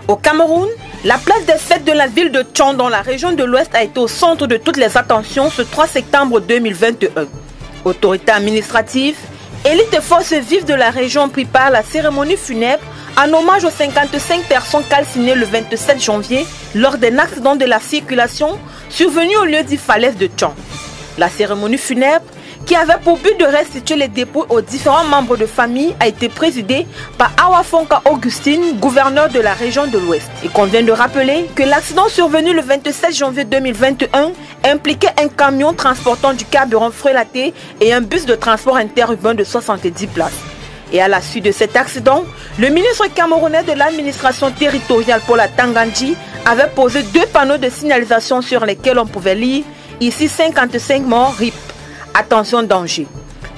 Au Cameroun, la place des fêtes de la ville de Tchon dans la région de l'Ouest a été au centre de toutes les attentions ce 3 septembre 2021. Autorités administratives, élites et forces vives de la région prit part à la cérémonie funèbre en hommage aux 55 personnes calcinées le 27 janvier lors d'un accident de la circulation survenu au lieu dit Falaise de Tchon. La cérémonie funèbre, qui avait pour but de restituer les dépouilles aux différents membres de famille, a été présidée par Awafonka Augustine, gouverneur de la région de l'Ouest. Il convient de rappeler que l'accident survenu le 27 janvier 2021 impliquait un camion transportant du carburant frélaté et un bus de transport interurbain de 70 places. Et à la suite de cet accident, le ministre camerounais de l'administration territoriale Paula Tangandji avait posé 2 panneaux de signalisation sur lesquels on pouvait lire « Ici 55 morts, RIP ». Attention danger.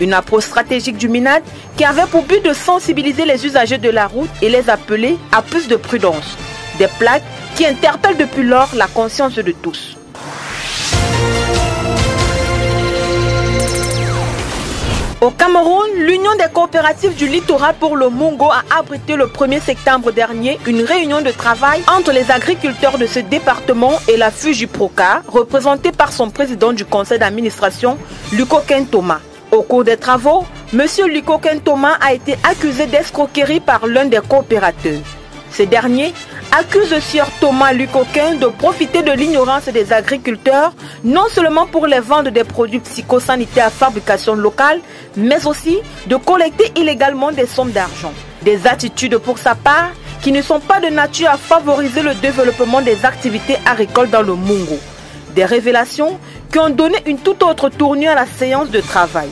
Une approche stratégique du MINAD qui avait pour but de sensibiliser les usagers de la route et les appeler à plus de prudence. Des plaques qui interpellent depuis lors la conscience de tous. Au Cameroun, l'Union des coopératives du littoral pour le Mungo a abrité le 1er septembre dernier une réunion de travail entre les agriculteurs de ce département et la Fujiproca, représentée par son président du conseil d'administration, Luko Thomas. Au cours des travaux, M. Luko Thomas a été accusé d'escroquerie par l'un des coopérateurs. Ce dernier accuse le sieur Thomas Lucoquin de profiter de l'ignorance des agriculteurs, non seulement pour les vendre des produits psychosanitaires à fabrication locale, mais aussi de collecter illégalement des sommes d'argent. Des attitudes pour sa part qui ne sont pas de nature à favoriser le développement des activités agricoles dans le Mungo. Des révélations qui ont donné une toute autre tournure à la séance de travail.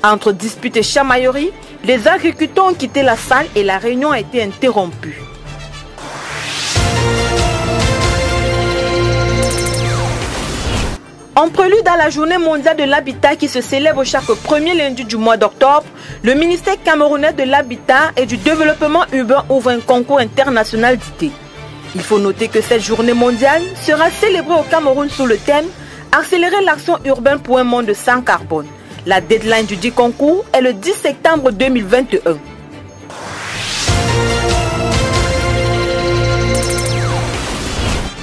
Entre disputes et chamailleries, les agriculteurs ont quitté la salle et la réunion a été interrompue. En prélude à la journée mondiale de l'habitat qui se célèbre chaque premier lundi du mois d'octobre, le ministère camerounais de l'habitat et du développement urbain ouvre un concours international d'idées. Il faut noter que cette journée mondiale sera célébrée au Cameroun sous le thème « Accélérer l'action urbaine pour un monde sans carbone ». La deadline du dit concours est le 10 septembre 2021.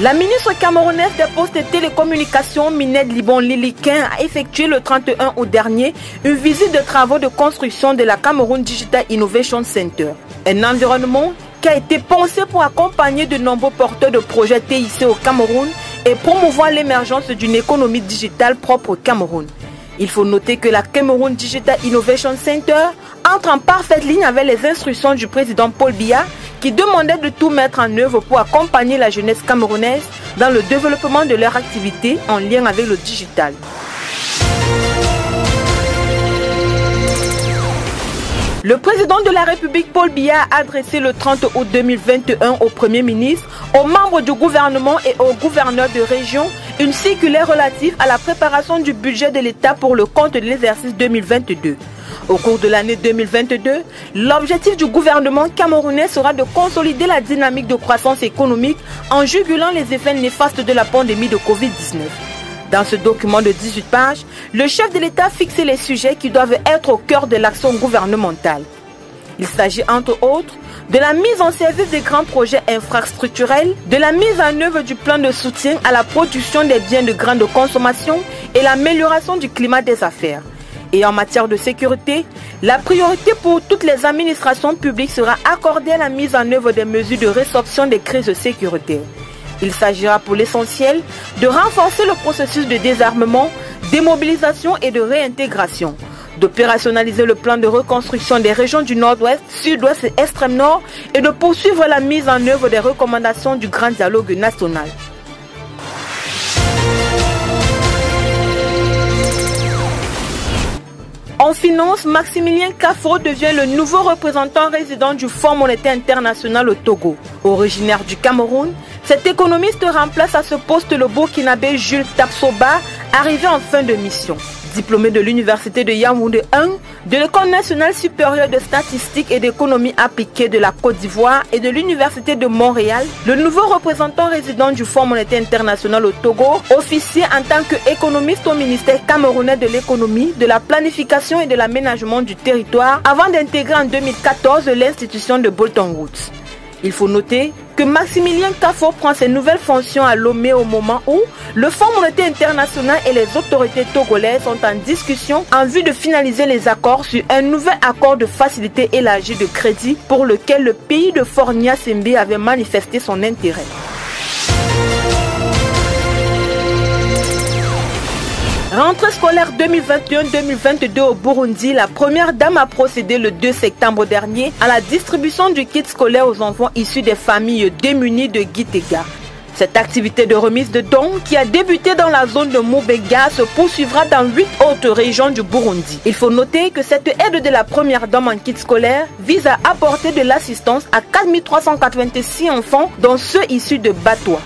La ministre camerounaise des Postes et Télécommunications, Minette Libon Liliquin, a effectué le 31 août dernier une visite de travaux de construction de la Cameroun Digital Innovation Center. Un environnement qui a été pensé pour accompagner de nombreux porteurs de projets TIC au Cameroun et promouvoir l'émergence d'une économie digitale propre au Cameroun. Il faut noter que la Cameroun Digital Innovation Center entre en parfaite ligne avec les instructions du président Paul Biya qui demandait de tout mettre en œuvre pour accompagner la jeunesse camerounaise dans le développement de leur activité en lien avec le digital. Le président de la République Paul Biya a adressé le 30 août 2021 au Premier ministre, aux membres du gouvernement et aux gouverneurs de région une circulaire relative à la préparation du budget de l'État pour le compte de l'exercice 2022. Au cours de l'année 2022, l'objectif du gouvernement camerounais sera de consolider la dynamique de croissance économique en jugulant les effets néfastes de la pandémie de Covid-19. Dans ce document de 18 pages, le chef de l'État fixe les sujets qui doivent être au cœur de l'action gouvernementale. Il s'agit entre autres de la mise en service des grands projets infrastructurels, de la mise en œuvre du plan de soutien à la production des biens de grande consommation et l'amélioration du climat des affaires. Et en matière de sécurité, la priorité pour toutes les administrations publiques sera accordée à la mise en œuvre des mesures de résorption des crises sécuritaires. Il s'agira pour l'essentiel de renforcer le processus de désarmement, démobilisation et de réintégration, d'opérationnaliser le plan de reconstruction des régions du Nord-Ouest, Sud-Ouest et Extrême-Nord et de poursuivre la mise en œuvre des recommandations du Grand Dialogue national. En finance, Maximilien Kafro devient le nouveau représentant résident du Fonds monétaire international au Togo. Originaire du Cameroun, cet économiste remplace à ce poste le Burkinabé Jules Tapsoba, arrivé en fin de mission. Diplômé de l'université de Yaoundé 1, de l'École nationale supérieure de statistique et d'économie appliquée de la Côte d'Ivoire et de l'université de Montréal, le nouveau représentant résident du Fonds monétaire international au Togo officie en tant qu'économiste au ministère camerounais de l'économie, de la planification et de l'aménagement du territoire avant d'intégrer en 2014 l'institution de Bretton Woods. Il faut noter que Maximilien Kafo prend ses nouvelles fonctions à Lomé au moment où le Fonds monétaire international et les autorités togolaises sont en discussion en vue de finaliser les accords sur un nouvel accord de facilité élargie de crédit pour lequel le pays de Fornia Sembe avait manifesté son intérêt. Rentrée scolaire 2021-2022 au Burundi, la première dame a procédé le 2 septembre dernier à la distribution du kit scolaire aux enfants issus des familles démunies de Gitega. Cette activité de remise de dons qui a débuté dans la zone de Mubega se poursuivra dans 8 autres régions du Burundi. Il faut noter que cette aide de la première dame en kit scolaire vise à apporter de l'assistance à 4386 enfants, dont ceux issus de Batois.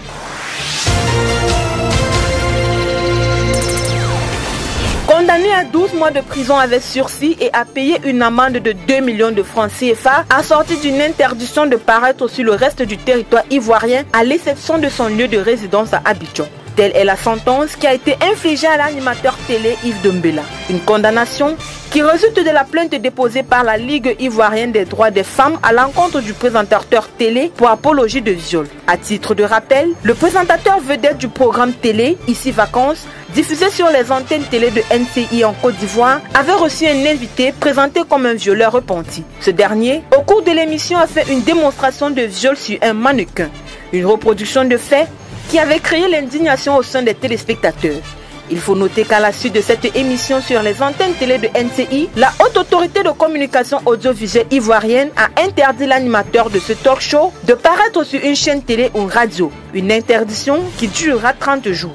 Condamné à 12 mois de prison avec sursis et à payer une amende de 2 millions de francs CFA, assortie d'une interdiction de paraître sur le reste du territoire ivoirien à l'exception de son lieu de résidence à Abidjan. Telle est la sentence qui a été infligée à l'animateur télé Yves Dombela. Une condamnation qui résulte de la plainte déposée par la Ligue ivoirienne des droits des femmes à l'encontre du présentateur télé pour apologie de viol. À titre de rappel, le présentateur vedette du programme télé Ici Vacances, diffusé sur les antennes télé de NCI en Côte d'Ivoire, avait reçu un invité présenté comme un violeur repenti. Ce dernier, au cours de l'émission, a fait une démonstration de viol sur un mannequin. Une reproduction de faits qui avait créé l'indignation au sein des téléspectateurs. Il faut noter qu'à la suite de cette émission sur les antennes télé de NCI, la Haute Autorité de Communication Audiovisuelle ivoirienne a interdit l'animateur de ce talk show de paraître sur une chaîne télé ou radio. Une interdiction qui durera 30 jours.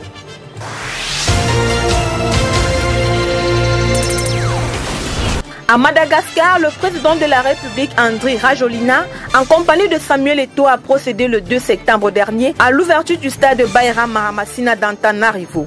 À Madagascar, le président de la République, Andry Rajoelina, en compagnie de Samuel Eto'o, a procédé le 2 septembre dernier à l'ouverture du stade Bayram Mahamasina d'Antananarivo.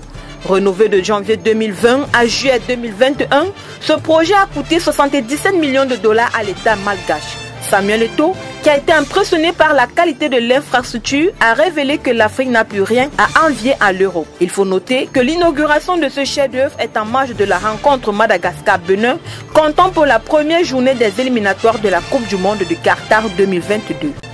Rénové de janvier 2020 à juillet 2021, ce projet a coûté 77 millions de dollars à l'État malgache. Samuel Eto'o, qui a été impressionné par la qualité de l'infrastructure, a révélé que l'Afrique n'a plus rien à envier à l'Europe. Il faut noter que l'inauguration de ce chef-d'œuvre est en marge de la rencontre Madagascar-Bénin, comptant pour la première journée des éliminatoires de la Coupe du Monde de Qatar 2022.